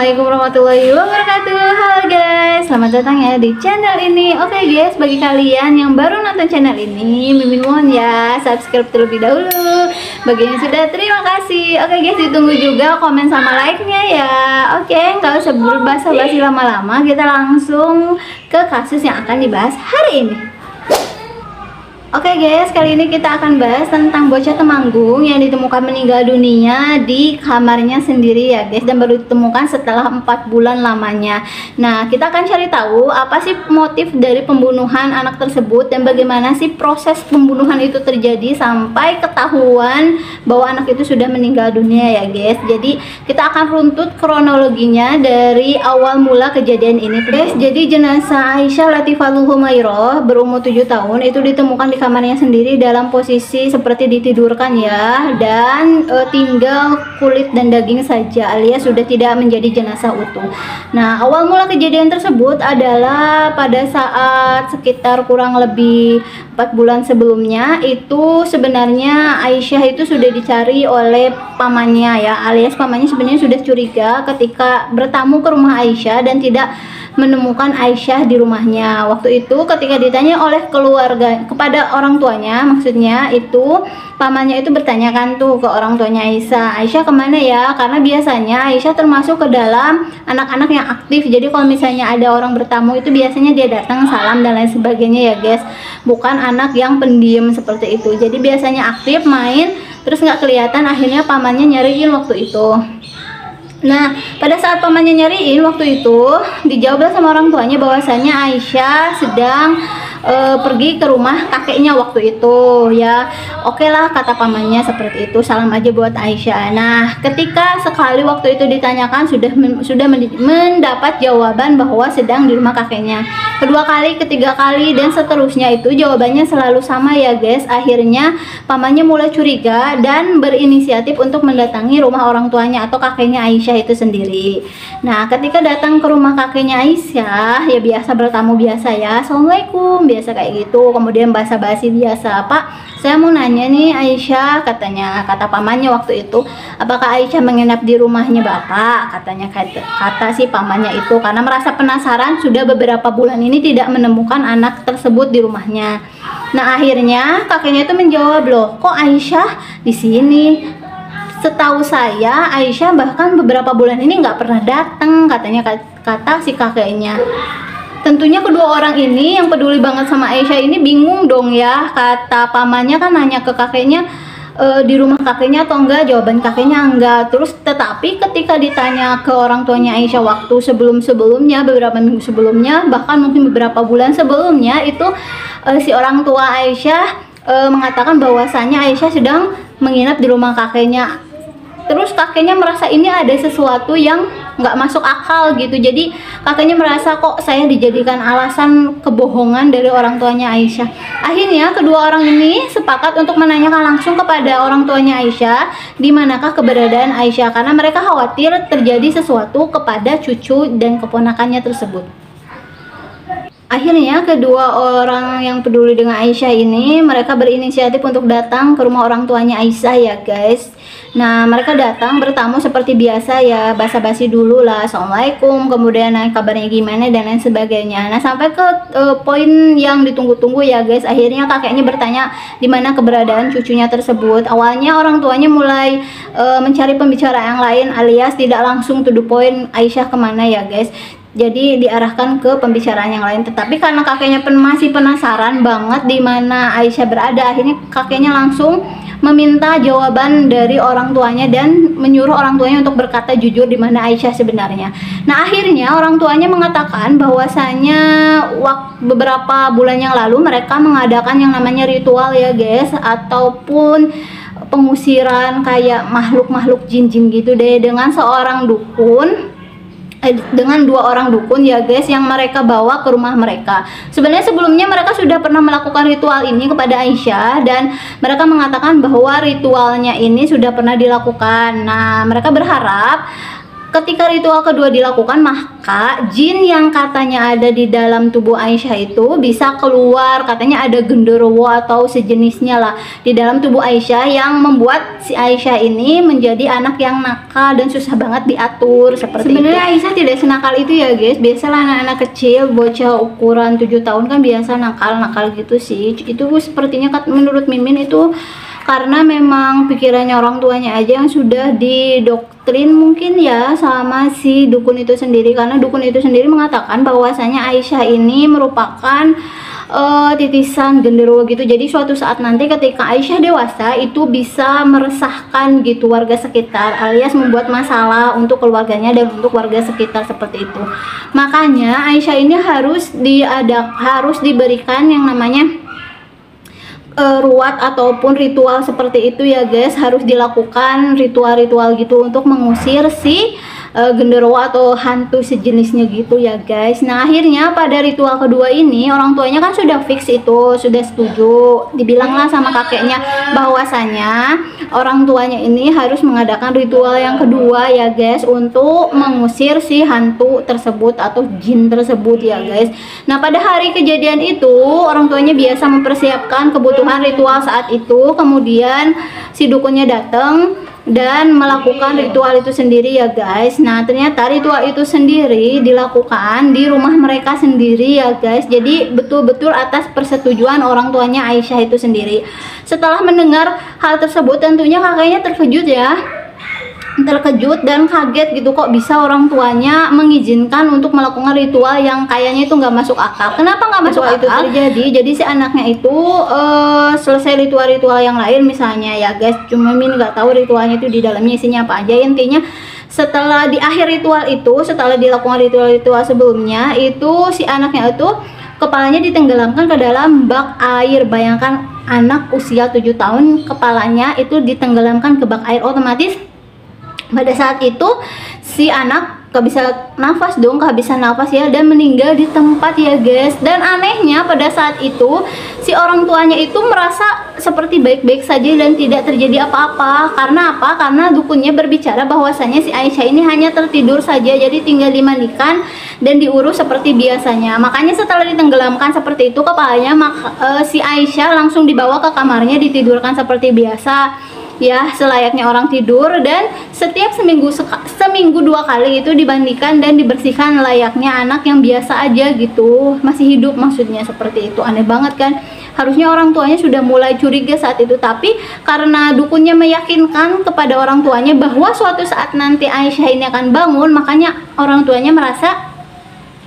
Assalamualaikum warahmatullahi wabarakatuh. Halo guys, selamat datang ya di channel ini. Oke guys, bagi kalian yang baru nonton channel ini, Mimin mohon ya subscribe terlebih dahulu. Bagi yang sudah, terima kasih. Oke guys, ditunggu juga komen sama like-nya ya. Oke, nggak usah berbasa-basi lama-lama, kita langsung ke kasus yang akan dibahas hari ini. Oke guys, kali ini kita akan bahas tentang bocah Temanggung yang ditemukan meninggal dunia di kamarnya sendiri ya guys, dan baru ditemukan setelah 4 bulan lamanya. Nah, kita akan cari tahu apa sih motif dari pembunuhan anak tersebut dan bagaimana sih proses pembunuhan itu terjadi sampai ketahuan bahwa anak itu sudah meninggal dunia ya guys. Jadi kita akan runtut kronologinya dari awal mula kejadian ini guys. Jadi jenazah Aisyah Latifatul Humairah berumur 7 tahun itu ditemukan di kamarnya sendiri dalam posisi seperti ditidurkan ya, dan tinggal kulit dan daging saja alias sudah tidak menjadi jenazah utuh. Nah, awal mula kejadian tersebut adalah pada saat sekitar kurang lebih 4 bulan sebelumnya. Itu sebenarnya Aisyah itu sudah dicari oleh pamannya ya, alias pamannya sebenarnya sudah curiga ketika bertamu ke rumah Aisyah dan tidak menemukan Aisyah di rumahnya. Waktu itu ketika ditanya oleh keluarga kepada orang tuanya, maksudnya itu pamannya itu bertanyakan tuh ke orang tuanya Aisyah kemana ya, karena biasanya Aisyah termasuk ke dalam anak-anak yang aktif. Jadi kalau misalnya ada orang bertamu itu biasanya dia datang salam dan lain sebagainya ya guys, bukan anak yang pendiam seperti itu. Jadi biasanya aktif main terus nggak kelihatan, akhirnya pamannya nyariin waktu itu. Nah, pada saat pamannya nyariin waktu itu, dijawablah sama orang tuanya bahwasanya Aisyah sedang pergi ke rumah kakeknya waktu itu ya. Oke lah, kata pamannya seperti itu, salam aja buat Aisyah. Nah, ketika sekali waktu itu ditanyakan sudah mendapat jawaban bahwa sedang di rumah kakeknya. Kedua kali, ketiga kali dan seterusnya itu jawabannya selalu sama ya guys. Akhirnya pamannya mulai curiga dan berinisiatif untuk mendatangi rumah orang tuanya atau kakeknya Aisyah itu sendiri. Nah, ketika datang ke rumah kakeknya Aisyah, ya biasa bertamu biasa ya, assalamualaikum, biasa kayak gitu. Kemudian basa-basi biasa, Pak, saya mau nanya nih Aisyah, kata pamannya waktu itu, apakah Aisyah menginap di rumahnya Bapak? Kata si pamannya itu, karena merasa penasaran sudah beberapa bulan ini tidak menemukan anak tersebut di rumahnya. Nah, akhirnya kakeknya itu menjawab, loh kok Aisyah di sini? Setahu saya Aisyah bahkan beberapa bulan ini nggak pernah datang, katanya, kata si kakeknya. Tentunya kedua orang ini yang peduli banget sama Aisyah ini bingung dong ya. Kata pamannya kan nanya ke kakeknya di rumah kakeknya atau enggak, jawaban kakeknya enggak. Terus tetapi ketika ditanya ke orang tuanya Aisyah waktu sebelumnya, beberapa minggu sebelumnya, bahkan mungkin beberapa bulan sebelumnya itu si orang tua Aisyah mengatakan bahwasanya Aisyah sedang menginap di rumah kakeknya. Terus kakeknya merasa ini ada sesuatu yang nggak masuk akal gitu. Jadi kakeknya merasa kok saya dijadikan alasan kebohongan dari orang tuanya Aisyah. Akhirnya kedua orang ini sepakat untuk menanyakan langsung kepada orang tuanya Aisyah di manakah keberadaan Aisyah, karena mereka khawatir terjadi sesuatu kepada cucu dan keponakannya tersebut. Akhirnya kedua orang yang peduli dengan Aisyah ini, mereka berinisiatif untuk datang ke rumah orang tuanya Aisyah ya guys. Nah, mereka datang bertamu seperti biasa ya, basa-basi dulu lah, assalamualaikum, kemudian kabarnya gimana dan lain sebagainya. Nah, sampai ke poin yang ditunggu-tunggu ya guys. Akhirnya kakeknya bertanya di mana keberadaan cucunya tersebut. Awalnya orang tuanya mulai mencari pembicara yang lain, alias tidak langsung to the point Aisyah kemana ya guys. Jadi diarahkan ke pembicaraan yang lain. Tetapi karena kakeknya masih penasaran banget di mana Aisyah berada, akhirnya kakeknya langsung meminta jawaban dari orang tuanya dan menyuruh orang tuanya untuk berkata jujur di mana Aisyah sebenarnya. Nah, akhirnya orang tuanya mengatakan bahwasanya beberapa bulan yang lalu mereka mengadakan yang namanya ritual ya guys, ataupun pengusiran kayak makhluk-makhluk jin-jin gitu deh, dengan dengan 2 orang dukun ya guys, yang mereka bawa ke rumah mereka. Sebenarnya sebelumnya mereka sudah pernah melakukan ritual ini kepada Aisyah dan mereka mengatakan bahwa ritualnya ini sudah pernah dilakukan. Nah, mereka berharap ketika ritual kedua dilakukan, maka jin yang katanya ada di dalam tubuh Aisyah itu bisa keluar. Katanya ada genderuwo atau sejenisnya lah di dalam tubuh Aisyah yang membuat si Aisyah ini menjadi anak yang nakal dan susah banget diatur seperti sebenarnya itu. Aisyah tidak senakal itu ya guys. Biasalah anak-anak kecil, bocah ukuran 7 tahun kan biasa nakal-nakal gitu sih. Itu sepertinya menurut Mimin itu karena memang pikirannya orang tuanya aja yang sudah didoktrin mungkin ya sama si dukun itu sendiri, karena dukun itu sendiri mengatakan bahwasanya Aisyah ini merupakan titisan genderuwo gitu. Jadi suatu saat nanti ketika Aisyah dewasa itu bisa meresahkan gitu warga sekitar, alias membuat masalah untuk keluarganya dan untuk warga sekitar seperti itu. Makanya Aisyah ini harus diberikan yang namanya ruat ataupun ritual seperti itu ya guys. Harus dilakukan ritual-ritual gitu untuk mengusir si genderuwo atau hantu sejenisnya gitu ya guys. Nah akhirnya pada ritual kedua ini orang tuanya kan sudah fix itu, sudah setuju, dibilanglah sama kakeknya bahwasanya orang tuanya ini harus mengadakan ritual yang kedua ya guys untuk mengusir si hantu tersebut atau jin tersebut ya guys. Nah pada hari kejadian itu orang tuanya biasa mempersiapkan kebutuhan ritual saat itu, kemudian si dukunnya datang dan melakukan ritual itu sendiri ya guys. Nah ternyata ritual itu sendiri dilakukan di rumah mereka sendiri ya guys. Jadi betul-betul atas persetujuan orang tuanya Aisyah itu sendiri. Setelah mendengar hal tersebut tentunya kakaknya terkejut dan kaget gitu, kok bisa orang tuanya mengizinkan untuk melakukan ritual yang kayaknya itu nggak masuk akal. Kenapa nggak masuk akal? Itu terjadi, jadi si anaknya itu selesai ritual-ritual yang lain misalnya ya guys, cuma Min nggak tahu ritualnya itu di dalamnya isinya apa aja. Intinya setelah di akhir ritual itu, setelah dilakukan ritual-ritual sebelumnya itu, si anaknya itu kepalanya ditenggelamkan ke dalam bak air. Bayangkan anak usia 7 tahun kepalanya itu ditenggelamkan ke bak air, otomatis pada saat itu si anak gak bisa nafas dong, kehabisan nafas ya, dan meninggal di tempat ya guys. Dan anehnya pada saat itu si orang tuanya itu merasa seperti baik-baik saja dan tidak terjadi apa-apa. Karena apa? Karena dukunnya berbicara bahwasanya si Aisyah ini hanya tertidur saja, jadi tinggal dimandikan dan diurus seperti biasanya. Makanya setelah ditenggelamkan seperti itu kepalanya, si Aisyah langsung dibawa ke kamarnya, ditidurkan seperti biasa ya, selayaknya orang tidur. Dan setiap seminggu 2 kali itu dimandikan dan dibersihkan layaknya anak yang biasa aja gitu, masih hidup maksudnya, seperti itu. Aneh banget kan? Harusnya orang tuanya sudah mulai curiga saat itu, tapi karena dukunnya meyakinkan kepada orang tuanya bahwa suatu saat nanti Aisyah ini akan bangun, makanya orang tuanya merasa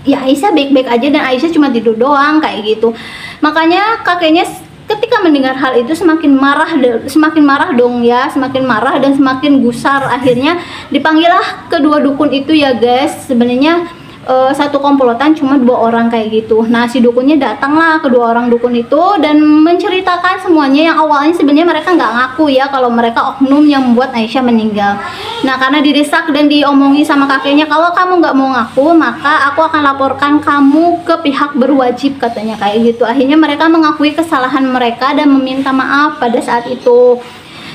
ya Aisyah baik-baik aja dan Aisyah cuma tidur doang kayak gitu. Makanya kakeknya ketika mendengar hal itu semakin marah dong ya, semakin marah dan semakin gusar. Akhirnya dipanggillah kedua dukun itu ya guys. Sebenarnya satu komplotan cuma 2 orang kayak gitu. Nah si dukunnya datanglah, kedua orang dukun itu, dan menceritakan semuanya. Yang awalnya sebenarnya mereka nggak ngaku ya kalau mereka oknum yang membuat Aisyah meninggal. Nah karena didesak dan diomongi sama kakeknya, kalau kamu nggak mau ngaku maka aku akan laporkan kamu ke pihak berwajib, katanya kayak gitu. Akhirnya mereka mengakui kesalahan mereka dan meminta maaf pada saat itu.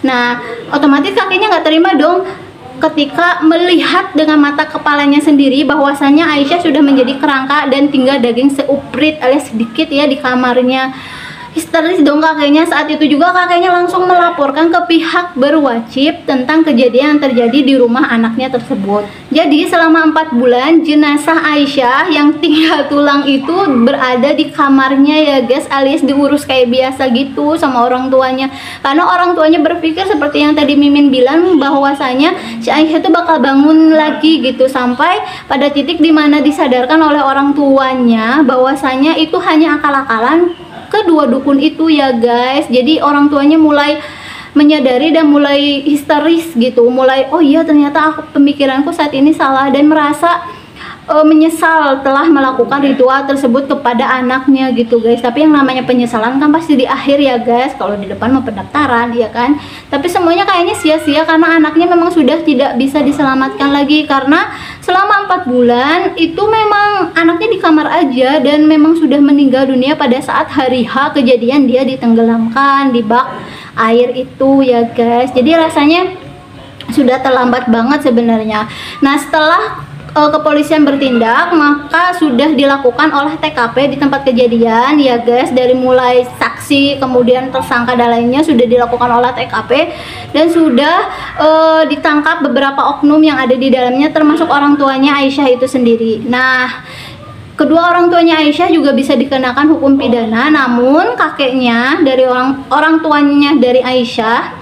Nah otomatis kakeknya nggak terima dong ketika melihat dengan mata kepalanya sendiri bahwasanya Aisyah sudah menjadi kerangka dan tinggal daging seuprit alias sedikit ya di kamarnya. Histeris dong kakeknya. Saat itu juga kakeknya langsung melaporkan ke pihak berwajib tentang kejadian yang terjadi di rumah anaknya tersebut. Jadi selama 4 bulan jenazah Aisyah yang tinggal tulang itu berada di kamarnya ya guys, alias diurus kayak biasa gitu sama orang tuanya. Karena orang tuanya berpikir seperti yang tadi Mimin bilang bahwasanya si Aisyah itu bakal bangun lagi gitu, sampai pada titik dimana disadarkan oleh orang tuanya bahwasanya itu hanya akal-akalan kedua dukun itu ya guys. Jadi orang tuanya mulai menyadari dan mulai histeris gitu, mulai oh iya ternyata pemikiranku saat ini salah, dan merasa menyesal telah melakukan ritual tersebut kepada anaknya gitu guys. Tapi yang namanya penyesalan kan pasti di akhir ya guys, kalau di depan mau pendaftaran ya kan. Tapi semuanya kayaknya sia-sia karena anaknya memang sudah tidak bisa diselamatkan lagi, karena selama 4 bulan itu memang anaknya di kamar aja dan memang sudah meninggal dunia pada saat hari H kejadian dia ditenggelamkan di bak air itu ya guys. Jadi rasanya sudah terlambat banget sebenarnya. Nah, setelah kepolisian bertindak, maka sudah dilakukan olah TKP di tempat kejadian ya guys, dari mulai saksi kemudian tersangka dan lainnya sudah dilakukan olah TKP dan sudah ditangkap beberapa oknum yang ada di dalamnya, termasuk orang tuanya Aisyah itu sendiri. Nah, kedua orang tuanya Aisyah juga bisa dikenakan hukum pidana, namun kakeknya dari orang tuanya dari Aisyah,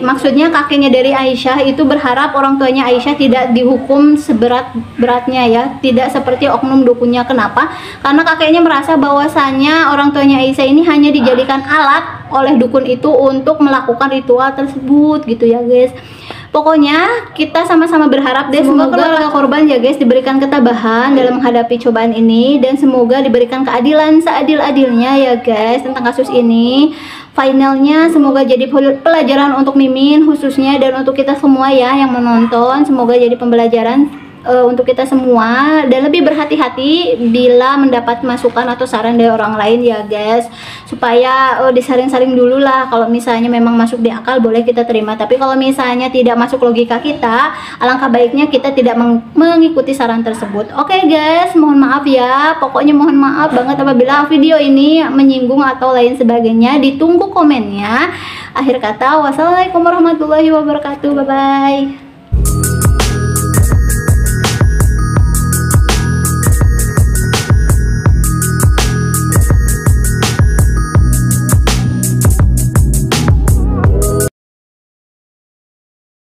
maksudnya kakeknya dari Aisyah itu berharap orang tuanya Aisyah tidak dihukum seberat-beratnya ya, tidak seperti oknum dukunnya. Kenapa? Karena kakeknya merasa bahwasanya orang tuanya Aisyah ini hanya dijadikan alat oleh dukun itu untuk melakukan ritual tersebut gitu ya guys. Pokoknya kita sama-sama berharap deh semoga keluarga korban ya guys diberikan ketabahan dalam menghadapi cobaan ini, dan semoga diberikan keadilan seadil-adilnya ya guys tentang kasus ini. Finalnya semoga jadi pelajaran untuk Mimin khususnya dan untuk kita semua ya yang menonton. Semoga jadi pembelajaran untuk kita semua dan lebih berhati-hati bila mendapat masukan atau saran dari orang lain ya guys, supaya disaring-saring dulu lah. Kalau misalnya memang masuk di akal boleh kita terima, tapi kalau misalnya tidak masuk logika kita, alangkah baiknya kita tidak mengikuti saran tersebut. Oke guys, mohon maaf ya, pokoknya mohon maaf banget apabila video ini menyinggung atau lain sebagainya. Ditunggu komennya. Akhir kata, wassalamualaikum warahmatullahi wabarakatuh, bye bye.